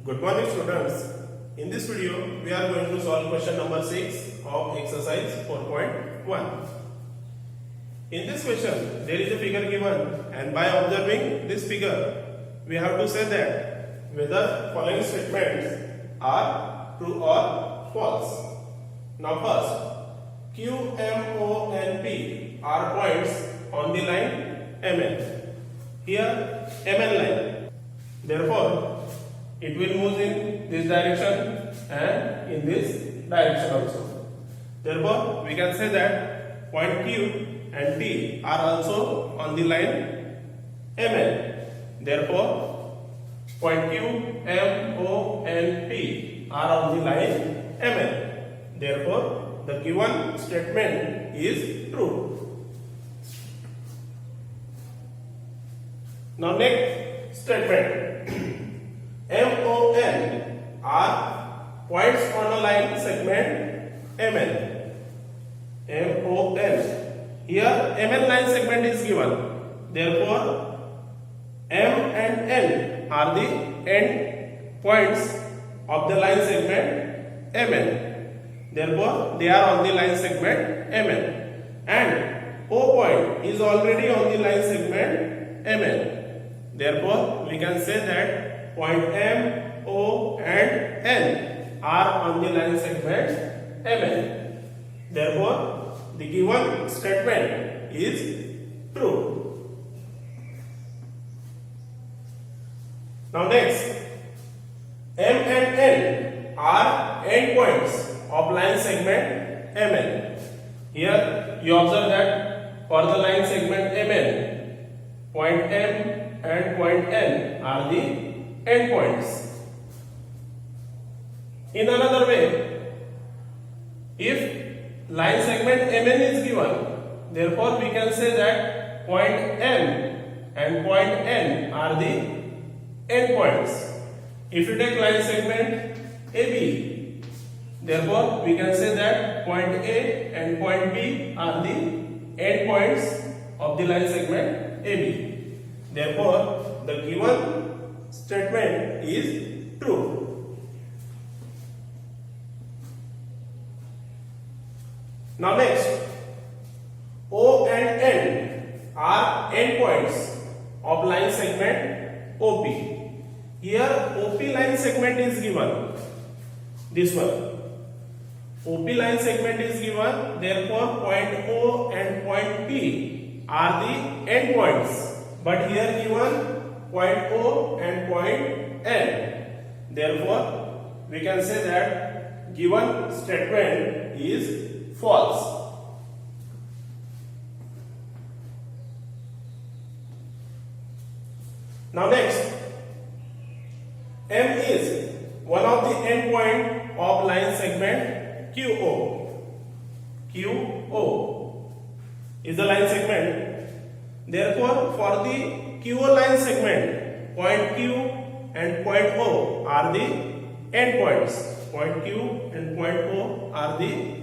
Good morning students. In this video we are going to solve question number 6 of exercise 4.1. In this question there is a figure given and by observing this figure we have to say that whether following statements are true or false. Now first, Q, M, O and P are points on the line MN. Here MN line. Therefore, it will move in this direction and in this direction also. Therefore, we can say that point Q and T are also on the line MN. Therefore, point Q, M, O and P are on the line MN. Therefore, the given statement is true. Now next statement. MON are points on a line segment MN. MON. Here MN line segment is given. Therefore, M and N are the end points of the line segment MN. Therefore, they are on the line segment MN. And O point is already on the line segment MN. Therefore, we can say that point M, O and N are on the line segment MN. Therefore, the given statement is true. Now next, M and N are endpoints of line segment MN. Here you observe that for the line segment MN, point M and point N are the endpoints. In another way, if line segment MN is given, therefore we can say that point M and point N are the endpoints. If you take line segment AB, therefore we can say that point A and point B are the endpoints of the line segment AB. Therefore, the given statement is true. Now next, O and N are endpoints of line segment OP. Here OP line segment is given. This one. OP line segment is given. Therefore, point O and point P are the endpoints. But here given point O and point N. Therefore, we can say that given statement is false. Now next, M is one of the endpoint of line segment QO. QO is the line segment. Therefore, for the QO line segment, point Q and point O are the endpoints. Point Q and point O are the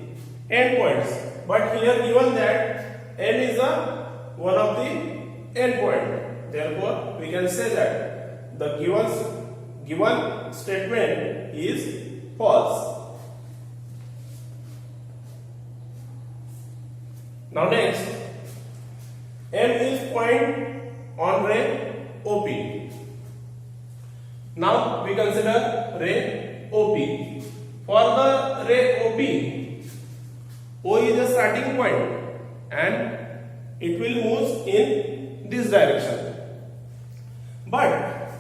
endpoints. But here given that M is one of the endpoint. Therefore, we can say that the given statement is false. Now next, M is point on ray OP. Now we consider ray OP. For the ray OP, O is a starting point and it will move in this direction. But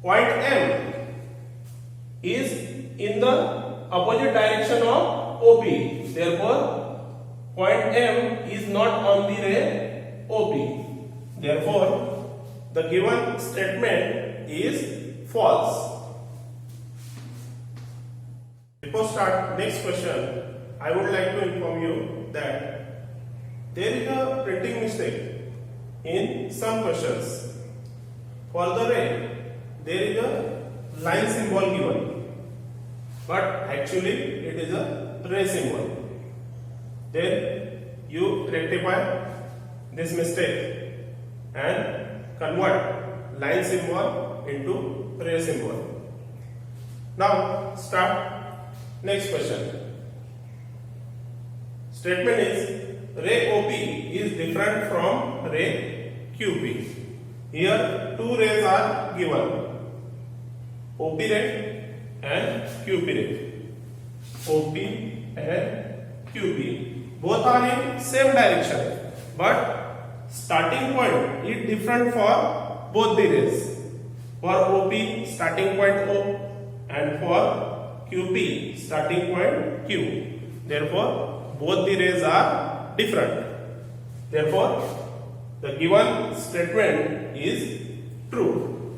point M is in the opposite direction of OP. Therefore, point M is not on the ray OP. Therefore, the given statement is false. Before start next question, I would like to inform you that there is a printing mistake in some questions. For the ray, there is a line symbol given, but actually it is a ray symbol. Then you rectify this mistake and convert line symbol into ray symbol. Now start. Next question. Statement is ray OP is different from ray QP. Here two rays are given, OP ray and QP ray. OP and QP both are in same direction, but starting point is different for both the rays. For OP starting point O and for QP starting point Q. Therefore both the rays are different. Therefore the given statement is true.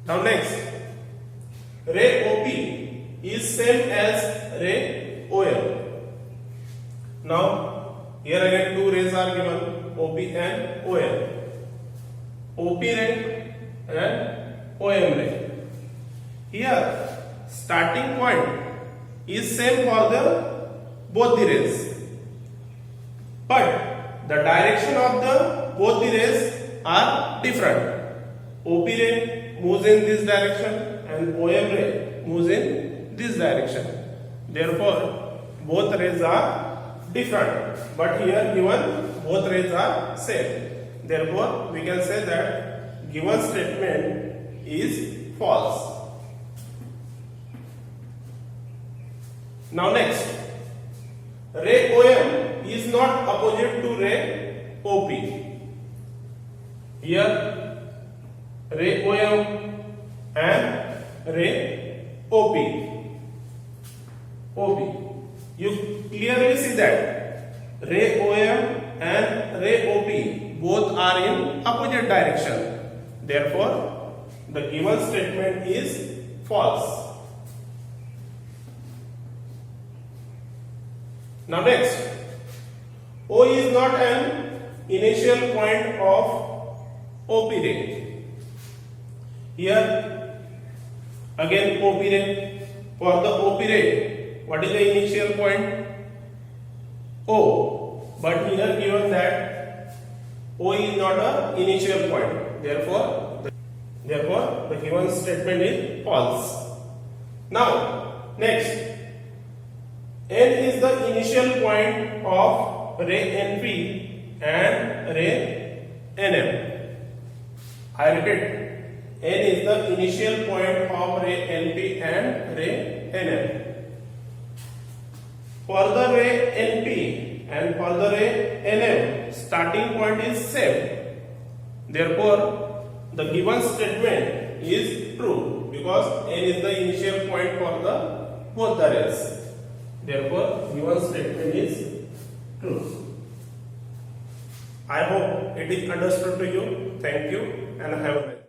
Now next, ray OP is same as ray OM. Now here again two rays are given, OP and OM. OP ray and OM ray. Here starting point is same for the both the rays, but the direction of the both the rays are different. OP ray moves in this direction and OM ray moves in this direction. Therefore both rays are different, but here given both rays are same. Therefore we can say that given statement is false. Now next, ray OM is not opposite to ray OP. Here ray OM and ray OP. You clearly see that ray OM and ray OP both are in opposite direction. Therefore, the given statement is false. Now next, O is not an initial point of OP ray. Here again OP ray. For the OP ray, what is the initial point? O. But here given that O is not an initial point. Therefore the given statement is false. Now next, N is the initial point of ray NP and ray NM. I repeat, N is the initial point of ray NP and ray NM. For the ray NP and for the ray NM, starting point is same. Therefore, the given statement is true because N is the initial point for the both the rays. Therefore, given statement is true. I hope it is understood to you. Thank you and have a nice day.